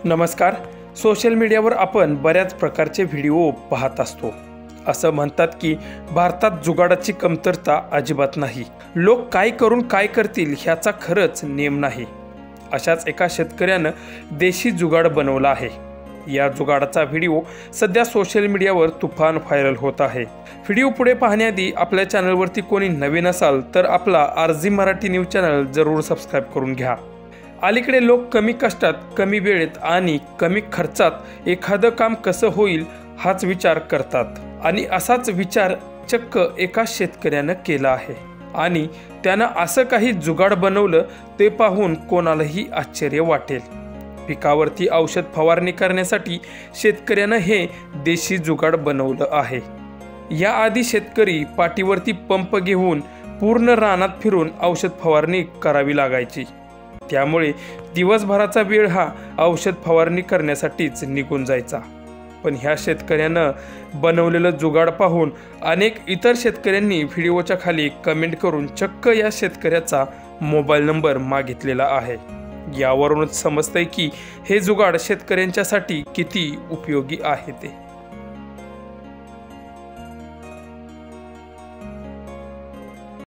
नमस्कार. सोशल मीडियावर आपण बऱ्याच प्रकारचे व्हिडिओ पाहत असतो. असं म्हणतात की भारतात जुगाडाची कमतरता अजिबात नाही. लोक काय करून काय करतील ह्याचा खरंच नेम नाही. अशाच एका शेतकऱ्यानं देशी जुगाड बनवला आहे. या जुगाडाचा व्हिडिओ सध्या सोशल मीडियावर तुफान व्हायरल होत आहे. व्हिडिओ पुढे पाहण्याआधी आपल्या चॅनलवरती कोणी नवीन असाल तर आपला आरजी मराठी न्यूज चॅनल जरूर सबस्क्राईब करून घ्या. अलीकडे लोक कमी कष्टात, कमी वेळेत आणि कमी खर्चात एखादं काम कसं होईल हाच विचार करतात आणि असाच विचार चक्क एका शेतकऱ्यानं केला आहे आणि त्यानं असं काही जुगाड बनवलं ते पाहून कोणालाही आश्चर्य वाटेल. पिकावरती औषध फवारणी करण्यासाठी शेतकऱ्यानं हे देशी जुगाड बनवलं आहे. याआधी शेतकरी पाठीवरती पंप घेऊन पूर्ण रानात फिरून औषध फवारणी करावी लागायची. त्यामुळे दिवसभराचा वेळ हा औषध फवारणी करण्यासाठीच निघून जायचा. पण ह्या शेतकऱ्यानं बनवलेलं जुगाड पाहून अनेक इतर शेतकऱ्यांनी व्हिडिओच्या खाली कमेंट करून चक्क या शेतकऱ्याचा मोबाईल नंबर मागितलेला आहे. यावरूनच समजतंय की हे जुगाड शेतकऱ्यांच्यासाठी किती उपयोगी आहे ते.